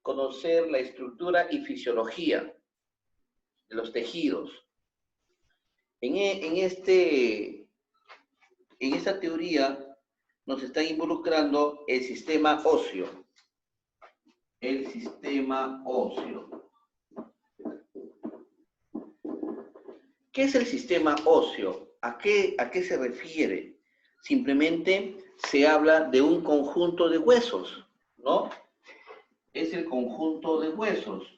conocer la estructura y fisiología de los tejidos. En esta teoría nos está involucrando el sistema óseo. El sistema óseo. ¿Qué es el sistema óseo? ¿A qué se refiere? Simplemente se habla de un conjunto de huesos, ¿no? Es el conjunto de huesos.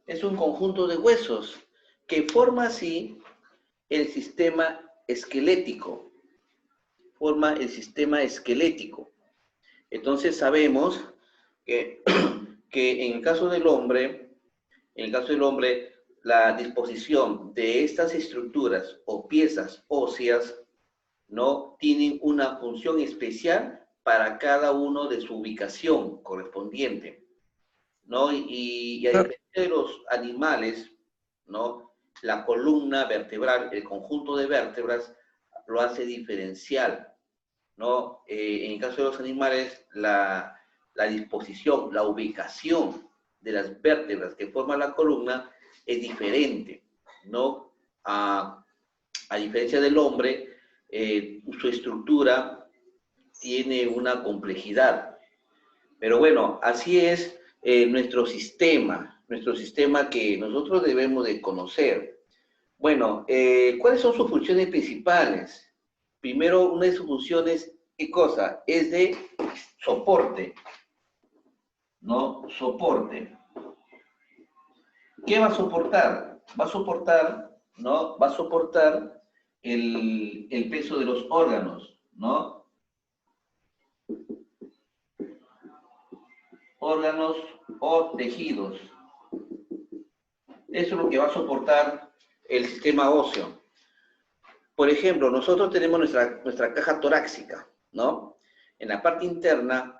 Es un conjunto de huesos que forma así el sistema esquelético. Forma el sistema esquelético. Entonces sabemos que, en el caso del hombre, la disposición de estas estructuras o piezas óseas no tienen una función especial para cada uno de su ubicación correspondiente, ¿no? Y a diferencia de los animales, ¿no? La columna vertebral, el conjunto de vértebras, lo hace diferencial, ¿no? En el caso de los animales, la disposición, la ubicación de las vértebras que forman la columna es diferente, ¿no? A diferencia del hombre, su estructura tiene una complejidad. Pero bueno, así es nuestro sistema que nosotros debemos de conocer. Bueno, ¿cuáles son sus funciones principales? Primero, una de sus funciones, ¿qué cosa? Es de soporte, ¿no? Soporte. ¿Qué va a soportar? Va a soportar, ¿no? Va a soportar el peso de los órganos, ¿no? Órganos o tejidos. Eso es lo que va a soportar el sistema óseo. Por ejemplo, nosotros tenemos nuestra caja torácica, ¿no? En la parte interna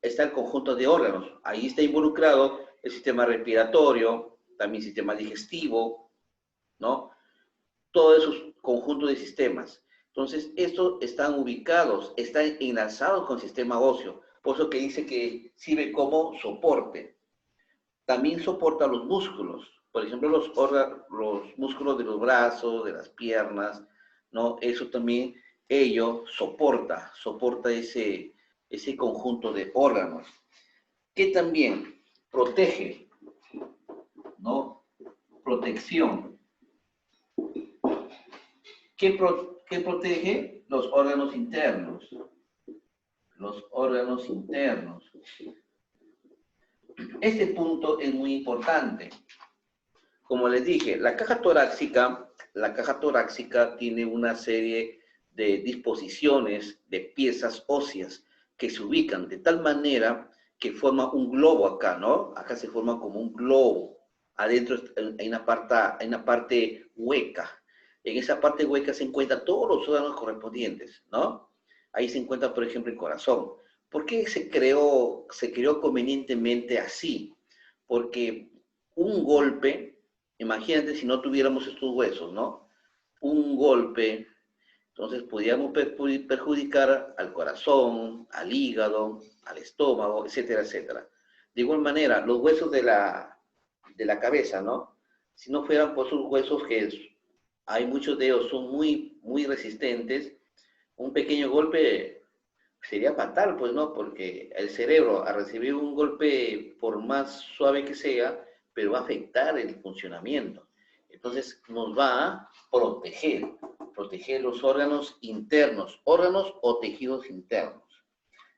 está el conjunto de órganos. Ahí está involucrado el sistema respiratorio, también el sistema digestivo, ¿no? Todos esos conjuntos de sistemas. Entonces, estos están ubicados, están enlazados con el sistema óseo. Por eso que dice que sirve como soporte. También soporta los músculos. Por ejemplo, los músculos de los brazos, de las piernas, ¿no? Eso también, soporta ese conjunto de órganos. Que también protege, ¿no? Protección. ¿Qué protege? Los órganos internos. Los órganos internos. Este punto es muy importante. Como les dije, la caja torácica tiene una serie de disposiciones de piezas óseas que se ubican de tal manera que forma un globo acá, ¿no? Acá se forma como un globo. Adentro hay una parte hueca. En esa parte hueca se encuentran todos los órganos correspondientes, ¿no? Ahí se encuentra, por ejemplo, el corazón. ¿Por qué se creó convenientemente así? Porque un golpe, imagínate si no tuviéramos estos huesos, ¿no? Un golpe, entonces podríamos perjudicar al corazón, al hígado, al estómago, etcétera, etcétera. De igual manera, los huesos de la cabeza, ¿no? Si no fueran por esos huesos hay muchos de ellos, son muy, muy resistentes, un pequeño golpe sería fatal, pues, ¿no? Porque el cerebro, al recibir un golpe, por más suave que sea, pero va a afectar el funcionamiento. Entonces, nos va a proteger los órganos internos, órganos o tejidos internos,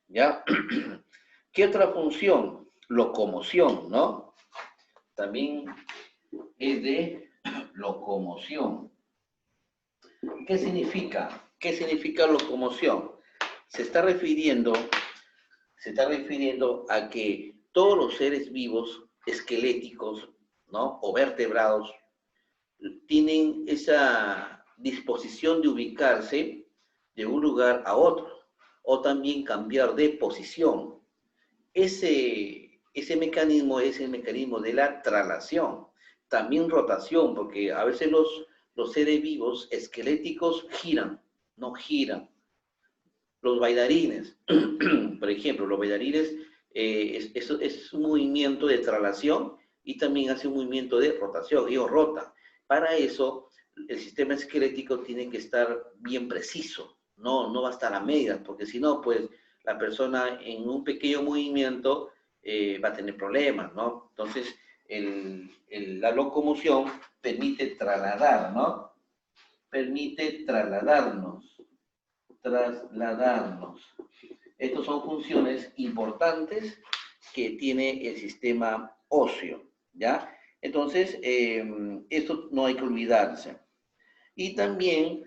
¿ya? ¿Qué otra función? Locomoción, ¿no? También es de locomoción. ¿Qué significa? ¿Qué significa locomoción? Se está refiriendo a que todos los seres vivos, esqueléticos, ¿no? O vertebrados, tienen esa disposición de ubicarse de un lugar a otro, o también cambiar de posición. Ese mecanismo es el mecanismo de la traslación. También rotación, porque a veces los seres vivos esqueléticos giran, no giran. Los bailarines, por ejemplo, los bailarines es un movimiento de traslación y también hace un movimiento de rotación, ellos rotan. Para eso, el sistema esquelético tiene que estar bien preciso, no va a estar a medias, porque si no, pues la persona en un pequeño movimiento va a tener problemas, ¿no? Entonces, la locomoción permite trasladar, ¿no? Permite trasladarnos. Estas son funciones importantes que tiene el sistema óseo, ¿ya? Entonces, esto no hay que olvidarse. Y también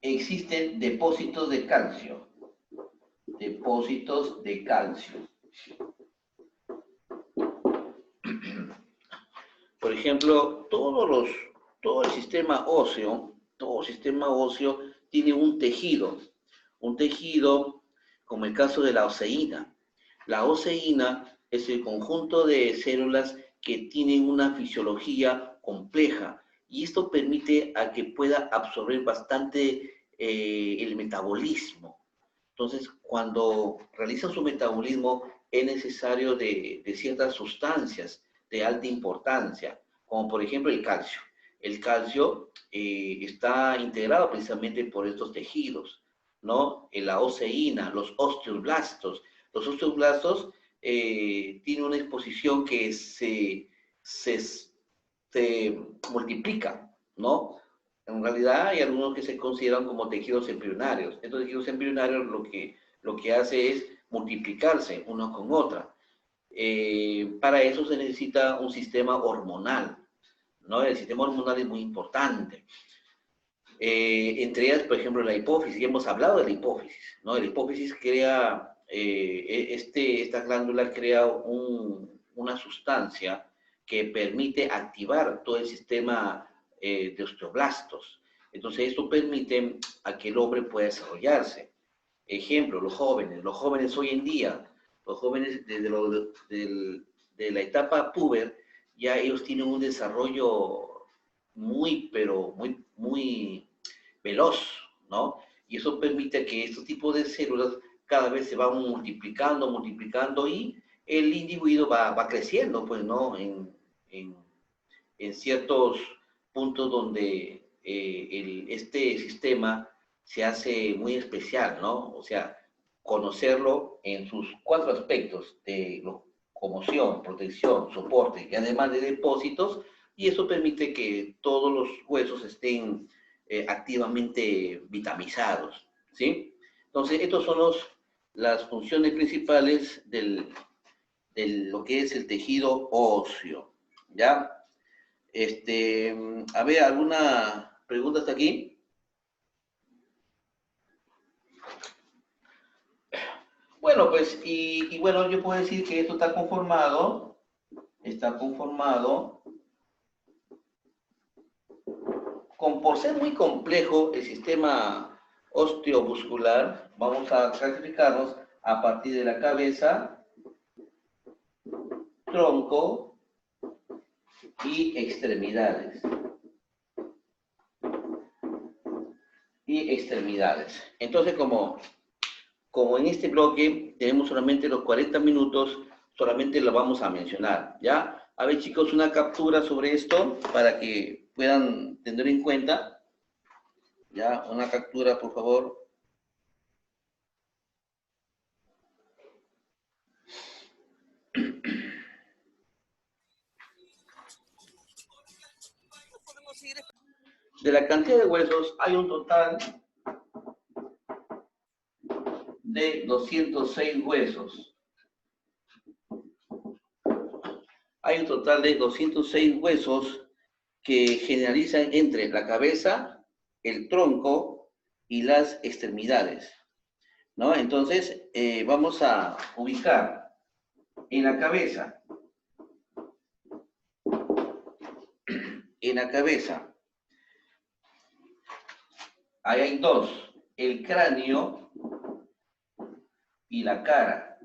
existen depósitos de calcio. Depósitos de calcio. Por ejemplo, todo el sistema óseo tiene un tejido como el caso de la oseína. La oseína es el conjunto de células que tienen una fisiología compleja y esto permite a que pueda absorber bastante el metabolismo. Entonces, cuando realiza su metabolismo es necesario de ciertas sustancias de alta importancia, como por ejemplo el calcio. El calcio está integrado precisamente por estos tejidos, ¿no? En la oseína, los osteoblastos. Los osteoblastos tienen una exposición que se multiplica, ¿no? En realidad hay algunos que se consideran como tejidos embrionarios. Estos tejidos embrionarios lo que hace es multiplicarse uno con otra. Para eso se necesita un sistema hormonal, ¿no? El sistema hormonal es muy importante. Entre ellas, por ejemplo, la hipófisis. Ya hemos hablado de la hipófisis, ¿no? La hipófisis crea, esta glándula crea una sustancia que permite activar todo el sistema de osteoblastos. Entonces, esto permite a que el hombre pueda desarrollarse. Ejemplo, los jóvenes hoy en día, los jóvenes de la etapa puber, ya ellos tienen un desarrollo pero muy veloz, ¿no? Y eso permite que estos tipos de células cada vez se van multiplicando y el individuo va creciendo, pues, ¿no? En ciertos puntos donde este sistema se hace muy especial, ¿no? O sea, conocerlo en sus 4 aspectos de locomoción, protección, soporte y además de depósitos, y eso permite que todos los huesos estén activamente vitamizados, ¿sí? Entonces, estas son las funciones principales de lo que es el tejido óseo, ¿ya? A ver, ¿alguna pregunta hasta aquí? Bueno, pues, y bueno, yo puedo decir que esto está conformado por ser muy complejo el sistema osteomuscular, vamos a clasificarnos a partir de la cabeza, tronco y extremidades. Entonces, como en este bloque tenemos solamente los 40 minutos, solamente lo vamos a mencionar, ¿ya? A ver, chicos, una captura sobre esto para que puedan tener en cuenta. ¿Ya? Una captura, por favor. De la cantidad de huesos hay un total de 206 huesos. Hay un total de 206 huesos que generalizan entre la cabeza, el tronco y las extremidades, ¿no? Entonces, vamos a ubicar en la cabeza. En la cabeza. Ahí hay dos, el cráneo y la cara.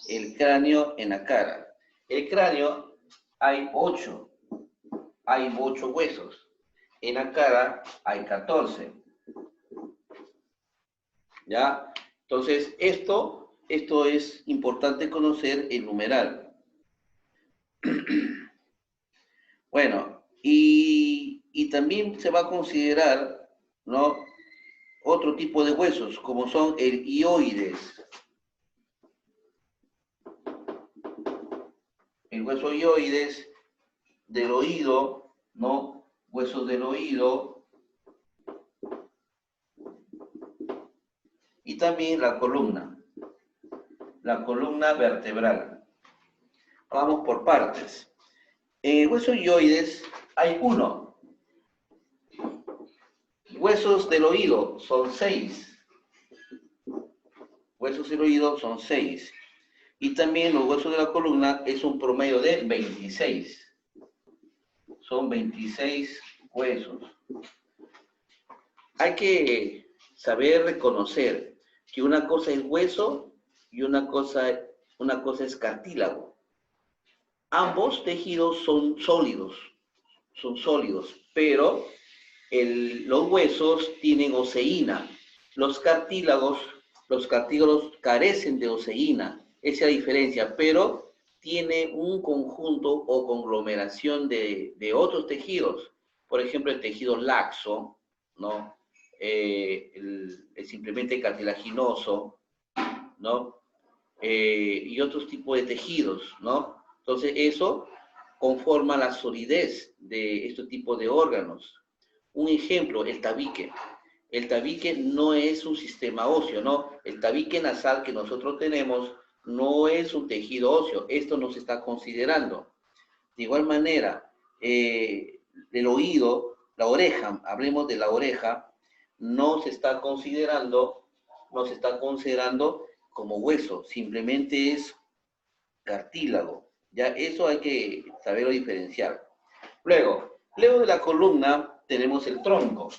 El cráneo en la cara. El cráneo hay 8 huesos. En la cara hay 14. ¿Ya? Entonces, esto es importante conocer el numeral. Bueno, y también se va a considerar, ¿no?, otro tipo de huesos, como son el hioides. El hueso hioides del oído, ¿no? Huesos del oído. Y también la columna vertebral. Vamos por partes. En el hueso hioides hay uno. Huesos del oído son 6. Huesos del oído son 6. Y también los huesos de la columna es un promedio de 26. Son 26 huesos. Hay que saber reconocer que una cosa es hueso y una cosa es cartílago. Ambos tejidos son sólidos, pero los huesos tienen oseína. Los cartílagos carecen de oseína. Esa es la diferencia, pero tiene un conjunto o conglomeración de otros tejidos. Por ejemplo, el tejido laxo, ¿no? El simplemente cartilaginoso, ¿no? Y otros tipos de tejidos, ¿no? Entonces, eso conforma la solidez de este tipo de órganos. Un ejemplo, el tabique. El tabique no es un sistema óseo, ¿no? El tabique nasal que nosotros tenemos no es un tejido óseo. Esto no se está considerando. De igual manera, el oído, la oreja, hablemos de la oreja, no se está considerando como hueso, simplemente es cartílago. Ya eso hay que saberlo diferenciar. Luego de la columna tenemos el tronco.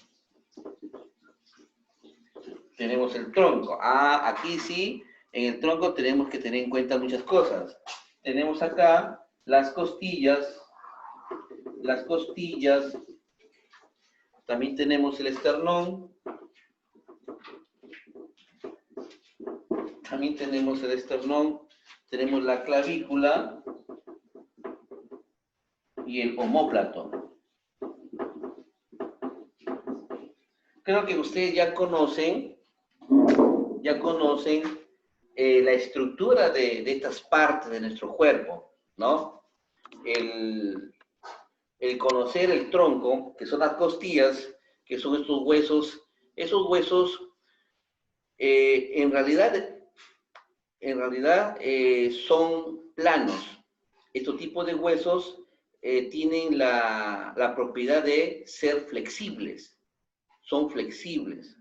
Aquí sí, en el tronco tenemos que tener en cuenta muchas cosas. Tenemos acá las costillas, también tenemos el esternón, tenemos la clavícula y el omóplato. Creo que ustedes ya conocen la estructura de estas partes de nuestro cuerpo, ¿no? El conocer el tronco, que son las costillas, que son estos huesos, en realidad son planos. Estos tipos de huesos tienen la propiedad de ser flexibles, son flexibles.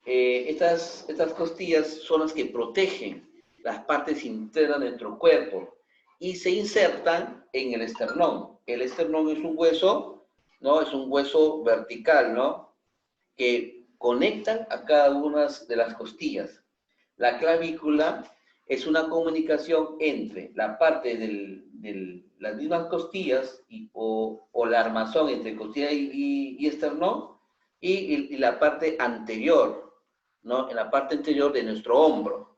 Estas costillas son las que protegen las partes internas de nuestro cuerpo y se insertan en el esternón. El esternón es un hueso, ¿no? Es un hueso vertical, ¿no? Que conectan a cada una de las costillas. La clavícula es una comunicación entre la parte de las mismas costillas o la armazón entre costilla y esternón y la parte anterior, ¿no? En la parte anterior de nuestro hombro.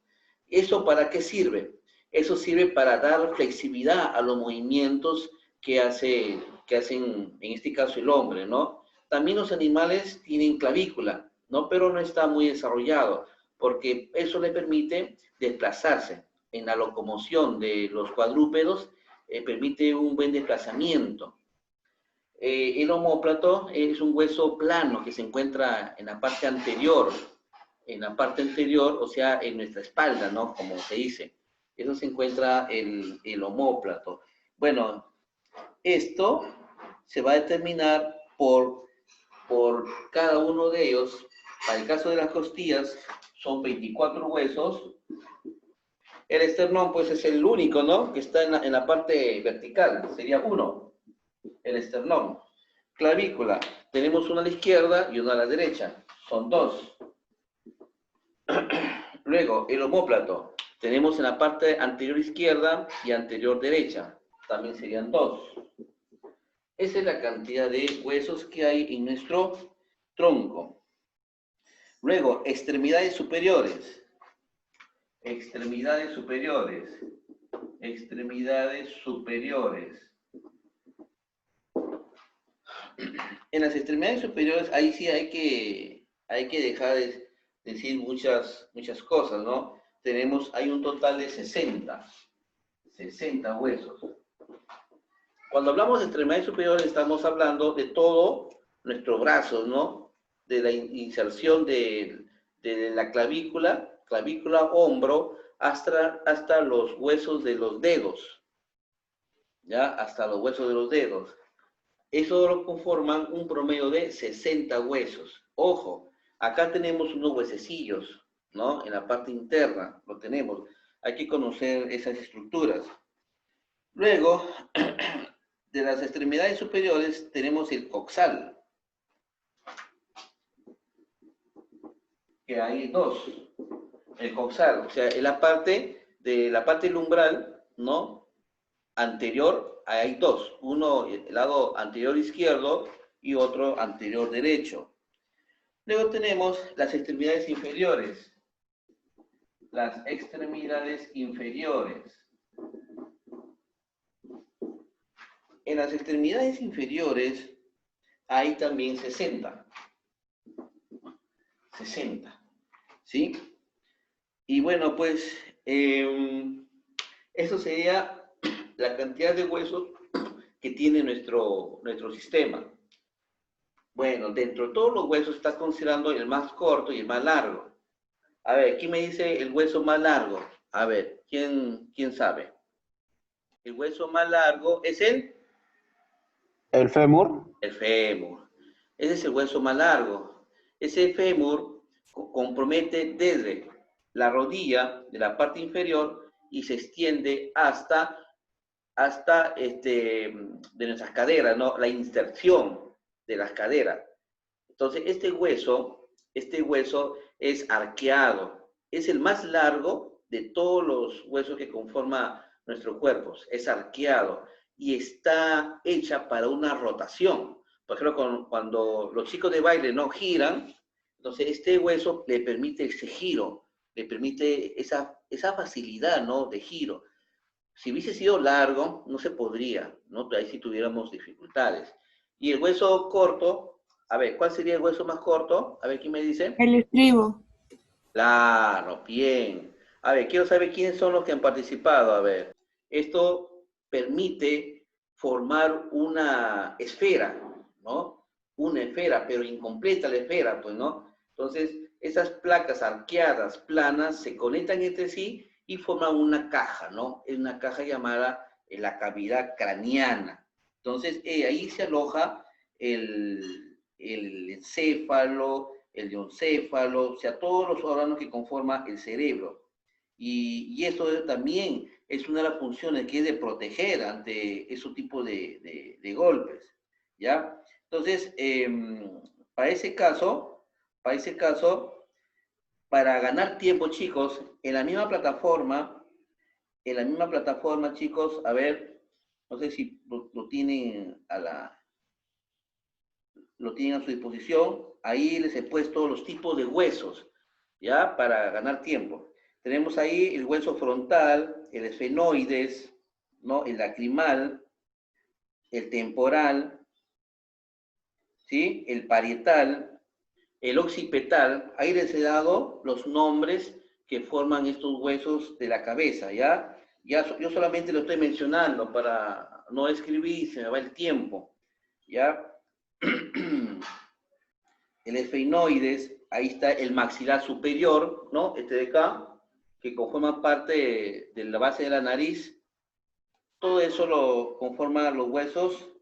¿Eso para qué sirve? Eso sirve para dar flexibilidad a los movimientos que hacen, en este caso, el hombre, ¿no? También los animales tienen clavícula, ¿no? Pero no está muy desarrollado, porque eso le permite desplazarse. En la locomoción de los cuadrúpedos permite un buen desplazamiento. El omóplato es un hueso plano que se encuentra en la parte anterior, o sea, en nuestra espalda, ¿no? Como se dice. Eso se encuentra el omóplato. Bueno, esto se va a determinar por cada uno de ellos. Para el caso de las costillas, son 24 huesos. El esternón, pues, es el único, ¿no? Que está en la parte vertical. Sería uno, el esternón. Clavícula, tenemos una a la izquierda y una a la derecha. Son 2. Luego, el omóplato. Tenemos en la parte anterior izquierda y anterior derecha. También serían 2. Esa es la cantidad de huesos que hay en nuestro tronco. Luego, extremidades superiores. Extremidades superiores. Extremidades superiores. En las extremidades superiores, ahí sí hay que dejar de decir muchas cosas, ¿no? Hay un total de 60 huesos. Cuando hablamos de extremidades superiores, estamos hablando de todo nuestro brazo, ¿no? De la inserción de la clavícula, hombro, hasta los huesos de los dedos, ¿ya? Hasta los huesos de los dedos. Eso lo conforman un promedio de 60 huesos. Ojo, acá tenemos unos huesecillos, ¿no? En la parte interna lo tenemos. Hay que conocer esas estructuras. Luego, de las extremidades superiores tenemos el coxal, que hay dos. El coxal, o sea, en la parte del umbral, ¿no? Anterior, hay dos. Uno, el lado anterior izquierdo y otro anterior derecho. Luego tenemos las extremidades inferiores. Las extremidades inferiores. En las extremidades inferiores hay también 60. 60. ¿Sí? Y bueno, pues, eso sería la cantidad de huesos que tiene nuestro sistema. Bueno, dentro de todos los huesos está considerando el más corto y el más largo. A ver, ¿quién me dice el hueso más largo? A ver, ¿quién sabe? El hueso más largo es el fémur. El fémur. Ese es el hueso más largo. Ese fémur compromete desde la rodilla de la parte inferior y se extiende hasta de nuestras caderas, ¿no? La inserción de las caderas. Entonces, este hueso es arqueado. Es el más largo de todos los huesos que conforman nuestro cuerpo. Es arqueado y está hecha para una rotación. Por ejemplo, cuando los chicos de baile no giran, entonces este hueso le permite ese giro, le permite esa facilidad, ¿no? De giro. Si hubiese sido largo, no se podría, ¿no? Ahí sí tuviéramos dificultades. Y el hueso corto, a ver, ¿cuál sería el hueso más corto? A ver, ¿quién me dice? El estribo. Claro, bien. A ver, quiero saber quiénes son los que han participado. A ver, esto permite formar una esfera, ¿no? Una esfera, pero incompleta la esfera, pues, ¿no? Entonces, esas placas arqueadas, planas, se conectan entre sí y forman una caja, ¿no? Es una caja llamada la cavidad craneana. Entonces, ahí se aloja el encéfalo, el diencéfalo, o sea, todos los órganos que conforman el cerebro. Y eso también es una de las funciones que es de proteger ante ese tipo de golpes, ¿ya? Entonces, para ese caso, para ganar tiempo, chicos, en la misma plataforma, chicos, a ver, no sé si lo tienen lo tienen a su disposición. Ahí les he puesto los tipos de huesos, ¿ya? Para ganar tiempo. Tenemos ahí el hueso frontal, el esfenoides, ¿no? El lacrimal, el temporal, ¿sí? El parietal, el occipital. Ahí les he dado los nombres que forman estos huesos de la cabeza, ¿ya? Yo solamente lo estoy mencionando para no escribir, se me va el tiempo, ¿ya? El esfenoides, ahí está el maxilar superior, ¿no? Este de acá, que conforma parte de la base de la nariz. Todo eso lo conforman los huesos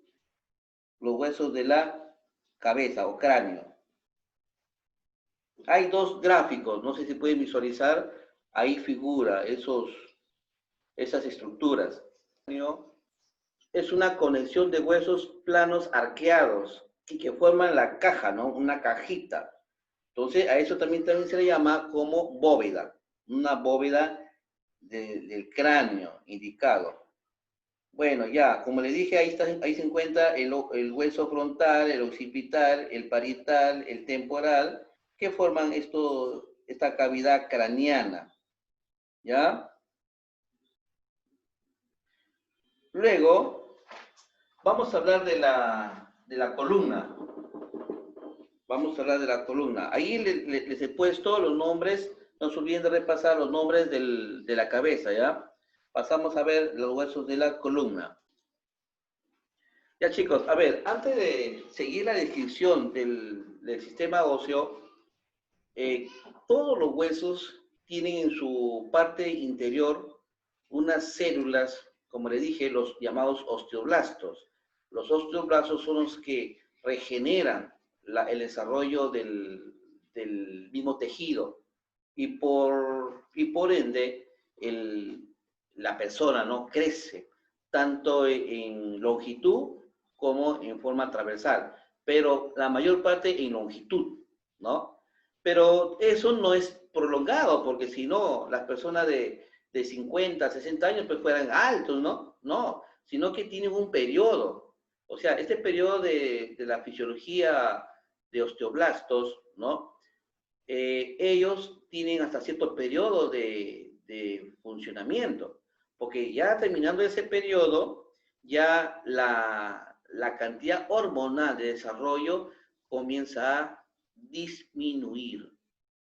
de la cabeza o cráneo. Hay dos gráficos, no sé si pueden visualizar, ahí figura esas estructuras. Es una conexión de huesos planos arqueados y que forman la caja, ¿no? Una cajita. Entonces, a eso también se le llama como bóveda, una bóveda del cráneo indicado. Bueno, ya, como le dije, ahí se encuentra el hueso frontal, el occipital, el parietal, el temporal, que forman esta cavidad craneana, ¿ya? Luego, vamos a hablar de la columna. Vamos a hablar de la columna. Ahí les he puesto los nombres, no se olviden de repasar los nombres de la cabeza, ¿ya? Pasamos a ver los huesos de la columna. Ya chicos, a ver, antes de seguir la descripción del sistema óseo, todos los huesos tienen en su parte interior unas células, como les dije, los llamados osteoblastos. Los osteoblastos son los que regeneran el desarrollo del mismo tejido y por ende la persona, ¿no?, crece tanto en longitud como en forma transversal, pero la mayor parte en longitud, ¿no? Pero eso no es prolongado, porque si no, las personas de 50, 60 años pues fueran altos, ¿no? No, sino que tienen un periodo. O sea, este periodo de la fisiología de osteoblastos, ¿no? Ellos tienen hasta cierto periodo de funcionamiento, porque ya terminando ese periodo, ya la cantidad hormonal de desarrollo comienza a disminuir,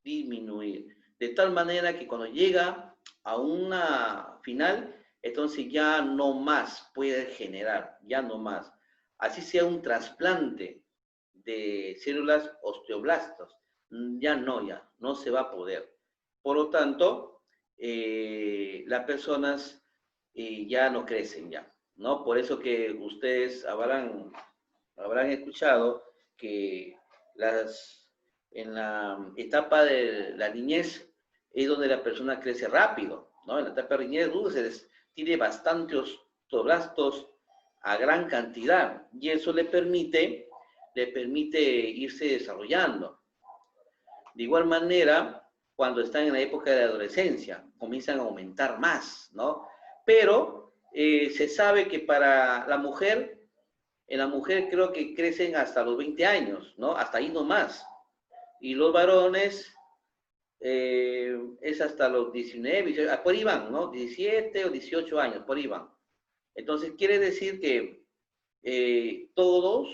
de tal manera que cuando llega a una final, entonces ya no más puede generar, ya no más. Así sea un trasplante de células osteoblastos, ya no se va a poder. Por lo tanto, las personas ya no crecen ya, ¿no? Por eso que ustedes habrán escuchado que en la etapa de la niñez es donde la persona crece rápido, ¿no? En la etapa de niñez tiene bastantes osteoblastos a gran cantidad y eso le permite irse desarrollando. De igual manera, cuando están en la época de la adolescencia, comienzan a aumentar más, ¿no? Pero se sabe que para la mujer, en la mujer creo que crecen hasta los 20 años, ¿no? Hasta ahí nomás. Y los varones es hasta los 19, 18, por ahí van, ¿no? 17 o 18 años, por ahí van. Entonces, quiere decir que todos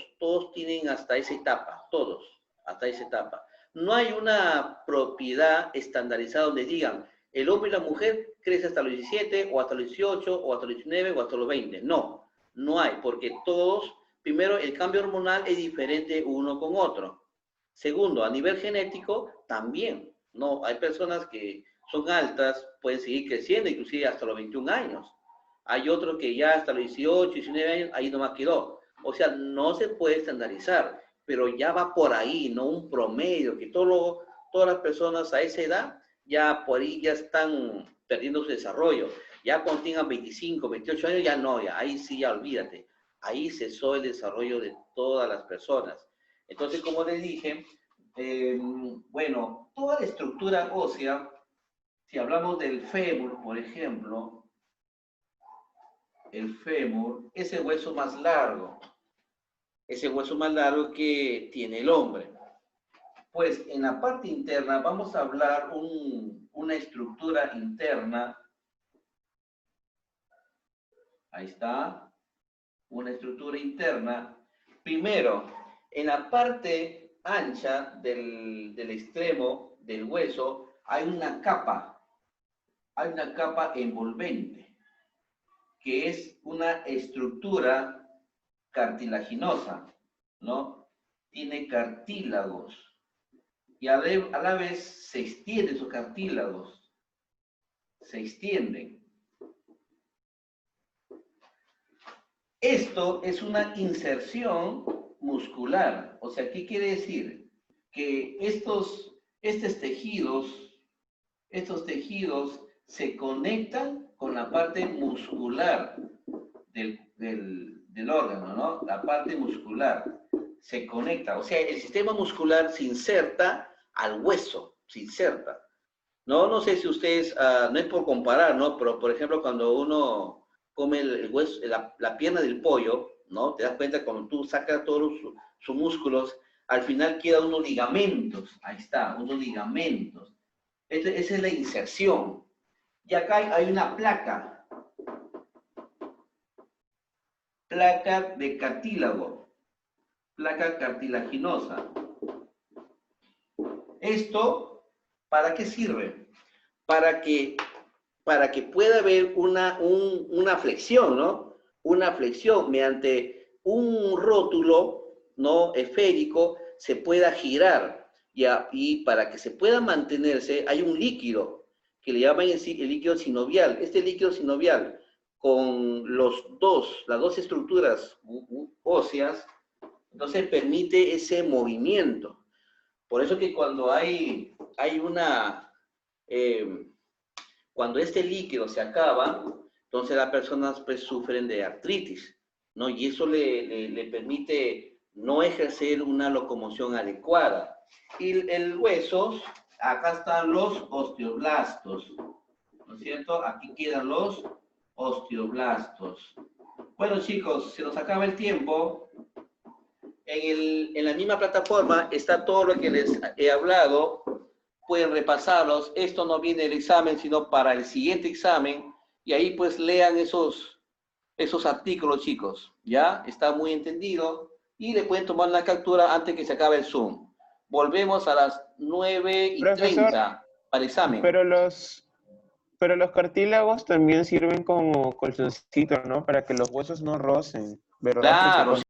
tienen hasta esa etapa, todos, hasta esa etapa. No hay una propiedad estandarizada donde digan, el hombre y la mujer crece hasta los 17, o hasta los 18, o hasta los 19, o hasta los 20. No, no hay, porque todos, primero, el cambio hormonal es diferente uno con otro. Segundo, a nivel genético, también, ¿no? Hay personas que son altas, pueden seguir creciendo, inclusive hasta los 21 años. Hay otros que ya hasta los 18, 19 años, ahí nomás quedó. O sea, no se puede estandarizar, pero ya va por ahí, ¿no? Un promedio, que todas las personas a esa edad, ya por ahí ya están perdiendo su desarrollo. Ya cuando tengan 25, 28 años, ya no, ya ahí sí, ya olvídate. Ahí cesó el desarrollo de todas las personas. Entonces, como les dije, bueno, toda la estructura ósea, si hablamos del fémur, por ejemplo, el fémur, ese hueso más largo que tiene el hombre. Pues en la parte interna vamos a hablar una estructura interna. Ahí está, una estructura interna. Primero, en la parte ancha del extremo del hueso hay una capa envolvente, que es una estructura cartilaginosa, ¿no? Tiene cartílagos y a la vez se extienden esos cartílagos, se extienden. Esto es una inserción muscular. O sea, ¿qué quiere decir? Que estos tejidos se conectan con la parte muscular del órgano, ¿no? La parte muscular se conecta. O sea, el sistema muscular se inserta al hueso, se inserta. No sé si ustedes, no es por comparar, ¿no? Pero, por ejemplo, cuando uno come el hueso, la pierna del pollo, ¿no? Te das cuenta cuando tú sacas todos sus músculos, al final quedan unos ligamentos, ahí está, unos ligamentos. Esa es la inserción. Y acá hay una placa de cartílago, placa cartilaginosa. ¿Esto para qué sirve? Para que pueda haber una flexión, ¿no? Una flexión mediante un rótulo, ¿no? Esférico, se pueda girar. Y para que se pueda mantenerse, hay un líquido que le llaman el líquido sinovial. Este líquido sinovial, con las dos estructuras óseas, entonces permite ese movimiento. Por eso que cuando hay cuando este líquido se acaba, entonces las personas pues sufren de artritis, ¿no? Y eso le permite no ejercer una locomoción adecuada. Y el hueso, acá están los osteoblastos, ¿no es cierto? Aquí quedan los osteoblastos. Bueno, chicos, se nos acaba el tiempo. En la misma plataforma está todo lo que les he hablado. Pueden repasarlos. Esto no viene del examen, sino para el siguiente examen. Y ahí pues lean esos artículos, chicos. ¿Ya? Está muy entendido. Y le pueden tomar la captura antes que se acabe el Zoom. Volvemos a las 9:30 Profesor, para el examen. pero los cartílagos también sirven como colchoncito, ¿no? Para que los huesos no rocen, ¿verdad? Claro, Porque